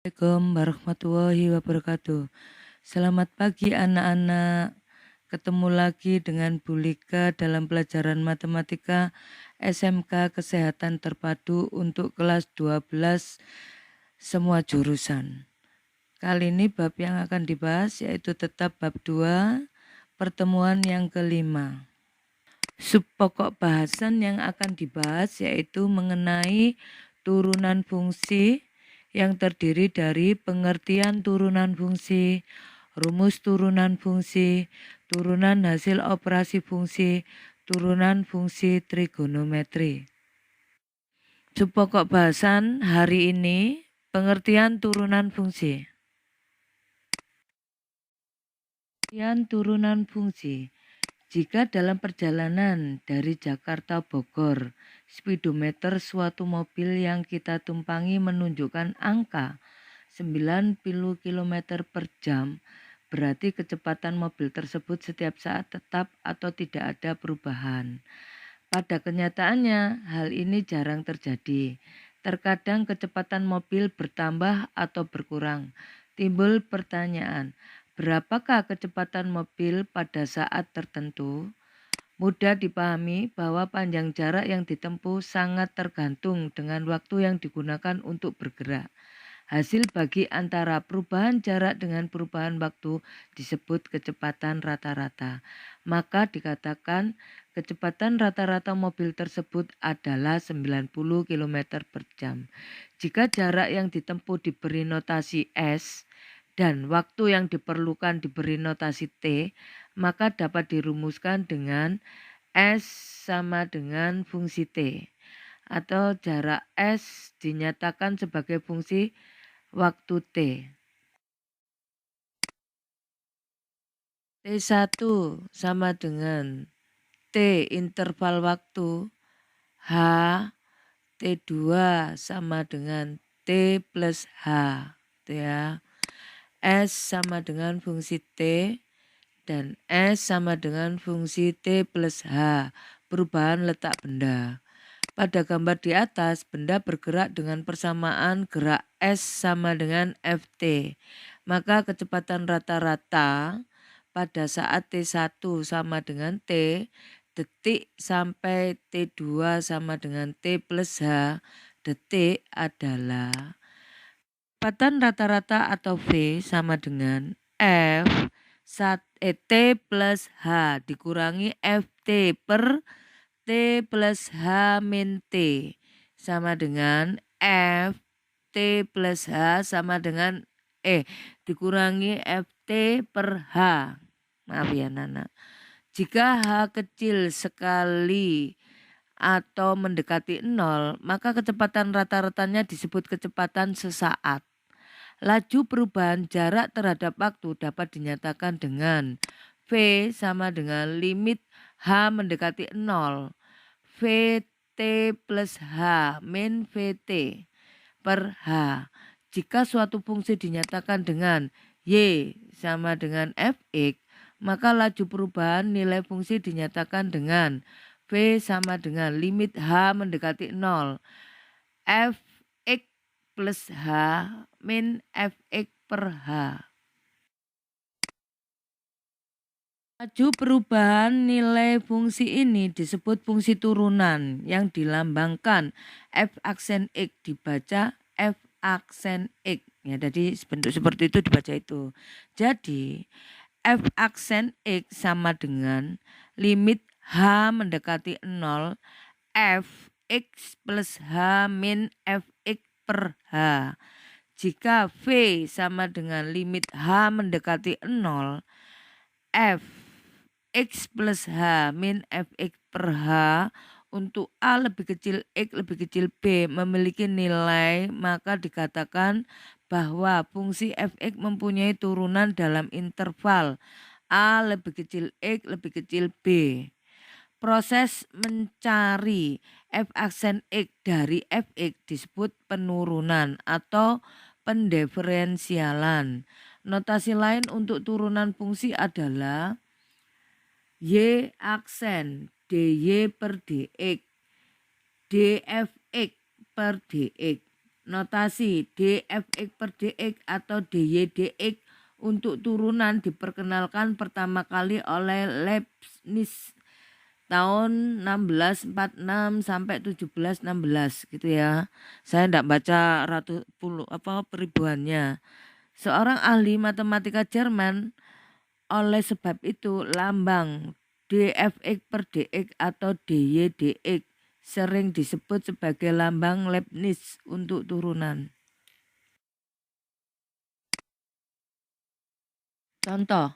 Assalamualaikum warahmatullahi wabarakatuh. Selamat pagi anak-anak. Ketemu lagi dengan Bu Lika dalam pelajaran matematika SMK Kesehatan Terpadu untuk kelas 12 semua jurusan. Kali ini bab yang akan dibahas yaitu tetap bab 2, pertemuan yang kelima. Subpokok bahasan yang akan dibahas yaitu mengenai turunan fungsi yang terdiri dari pengertian turunan fungsi, rumus turunan fungsi, turunan hasil operasi fungsi, turunan fungsi trigonometri. Subpokok bahasan hari ini pengertian turunan fungsi. Pengertian turunan fungsi. Jika dalam perjalanan dari Jakarta Bogor, speedometer suatu mobil yang kita tumpangi menunjukkan angka 90 km per jam, berarti kecepatan mobil tersebut setiap saat tetap atau tidak ada perubahan. Pada kenyataannya, hal ini jarang terjadi. Terkadang kecepatan mobil bertambah atau berkurang. Timbul pertanyaan, berapakah kecepatan mobil pada saat tertentu? Mudah dipahami bahwa panjang jarak yang ditempuh sangat tergantung dengan waktu yang digunakan untuk bergerak. Hasil bagi antara perubahan jarak dengan perubahan waktu disebut kecepatan rata-rata. Maka dikatakan kecepatan rata-rata mobil tersebut adalah 90 km per jam. Jika jarak yang ditempuh diberi notasi S, dan waktu yang diperlukan diberi notasi T, maka dapat dirumuskan dengan S sama dengan fungsi T. Atau jarak S dinyatakan sebagai fungsi waktu T. T1 sama dengan T interval waktu, H, T2 sama dengan T plus H. Ya. S sama dengan fungsi T dan S sama dengan fungsi T plus H, perubahan letak benda. Pada gambar di atas, benda bergerak dengan persamaan gerak S sama dengan Ft. Maka kecepatan rata-rata pada saat T1 sama dengan T, detik sampai T2 sama dengan T plus H, detik adalah kecepatan rata-rata atau V sama dengan T plus H dikurangi Ft per T plus H min T sama dengan Ft plus H sama dengan dikurangi Ft per H. Maaf ya Nana. Jika H kecil sekali atau mendekati 0, maka kecepatan rata-ratanya disebut kecepatan sesaat. Laju perubahan jarak terhadap waktu dapat dinyatakan dengan V sama dengan limit H mendekati 0. Vt plus H min Vt per H. Jika suatu fungsi dinyatakan dengan Y sama dengan Fx, maka laju perubahan nilai fungsi dinyatakan dengan V sama dengan limit H mendekati 0. Fx plus H min Fx per H. Laju perubahan nilai fungsi ini disebut fungsi turunan yang dilambangkan F aksen X dibaca F aksen X. Ya, jadi bentuk seperti itu dibaca itu. Jadi F aksen X sama dengan limit H mendekati 0 Fx plus H min Fx per H. Jika V sama dengan limit H mendekati 0 Fx plus H min Fx per H untuk A lebih kecil X lebih kecil B memiliki nilai, maka dikatakan bahwa fungsi Fx mempunyai turunan dalam interval A lebih kecil X lebih kecil B. Proses mencari F aksen X dari Fx disebut penurunan atau pendiferensialan. Notasi lain untuk turunan fungsi adalah Y aksen dy per dx, dfx per dx. Notasi dfx per dx atau dy dx untuk turunan diperkenalkan pertama kali oleh Leibniz tahun 1646 sampai 1716 gitu ya. Saya tidak baca peribuannya. Seorang ahli matematika Jerman, oleh sebab itu lambang dfx per dx atau dy dx sering disebut sebagai lambang Leibniz untuk turunan. Contoh,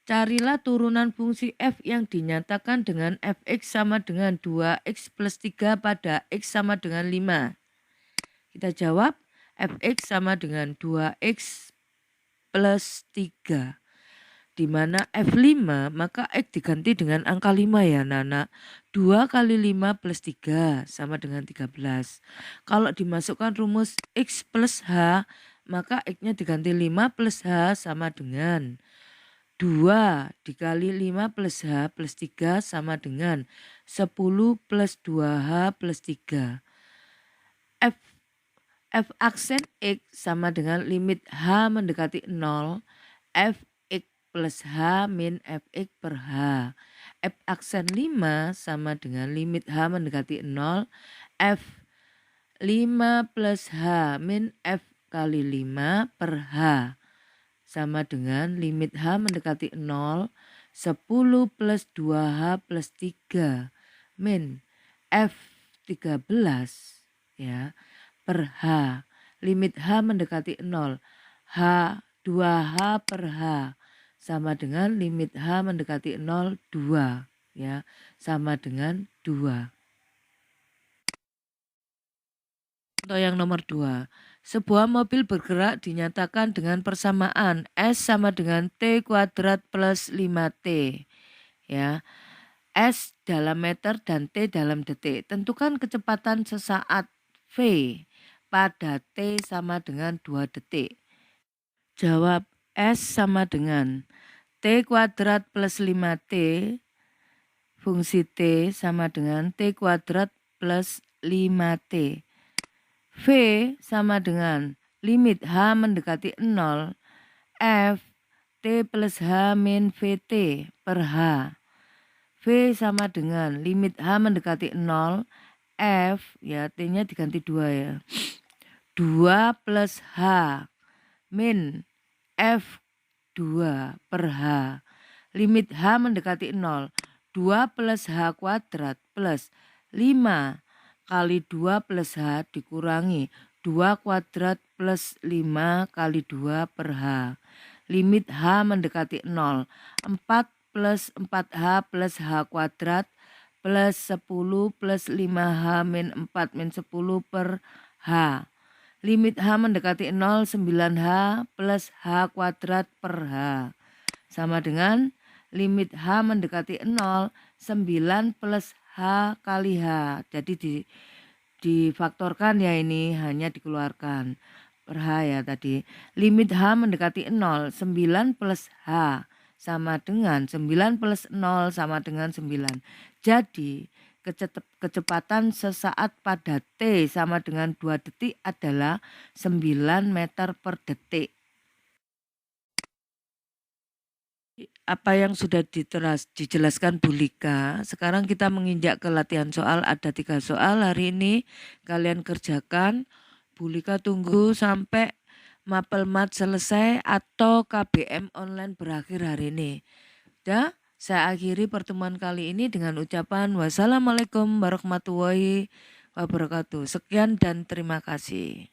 carilah turunan fungsi f yang dinyatakan dengan fx sama dengan 2x plus 3 pada x sama dengan 5. Kita jawab fx sama dengan 2x plus 3. Di mana F5 maka X diganti dengan angka 5 ya Nana. 2 kali 5 plus 3 sama dengan 13. Kalau dimasukkan rumus X plus H maka X-nya diganti 5 plus H sama dengan 2 dikali 5 plus H plus 3 sama dengan 10 plus 2H plus 3. F aksen X sama dengan limit H mendekati 0. F plus H min Fx per H. F aksen 5 sama dengan limit H mendekati 0. F 5 plus H min F kali 5 per H. Sama dengan limit H mendekati 0. 10 plus 2H plus 3 min F 13 ya, per H. Limit H mendekati 0. H 2H per H. Sama dengan limit H mendekati 0, 2. Ya, sama dengan 2. Contoh yang nomor 2. Sebuah mobil bergerak dinyatakan dengan persamaan S sama dengan T kuadrat plus 5T. Ya, S dalam meter dan T dalam detik. Tentukan kecepatan sesaat V pada T sama dengan 2 detik. Jawab S sama dengan T kuadrat plus 5T, fungsi T sama dengan T kuadrat plus 5T. V sama dengan limit H mendekati 0, F T plus H min VT per H. V sama dengan limit H mendekati 0, F, ya T-nya diganti 2 ya. 2 plus H min F 2 per H. Limit H mendekati 0. 2 plus H kuadrat plus 5 kali 2 plus H dikurangi 2 kuadrat plus 5 kali 2 per H. Limit H mendekati 0. 4 plus 4H plus H kuadrat plus 10 plus 5H min 4 min 10 per H. Limit H mendekati 0, 9H plus H kuadrat per H. Sama dengan limit H mendekati 0, 9 plus H kali H. Jadi difaktorkan ya, ini hanya dikeluarkan per H ya tadi. Limit H mendekati 0, 9 plus H sama dengan 9 plus 0 sama dengan 9. Jadi kecepatan sesaat pada T sama dengan 2 detik adalah 9 meter per detik. Apa yang sudah dijelaskan Bu Lika, sekarang kita menginjak ke latihan soal. Ada 3 soal hari ini, kalian kerjakan. Bu Lika tunggu sampai Mapel Mat selesai atau KBM online berakhir hari ini. Udah? Saya akhiri pertemuan kali ini dengan ucapan wassalamualaikum warahmatullahi wabarakatuh. Sekian dan terima kasih.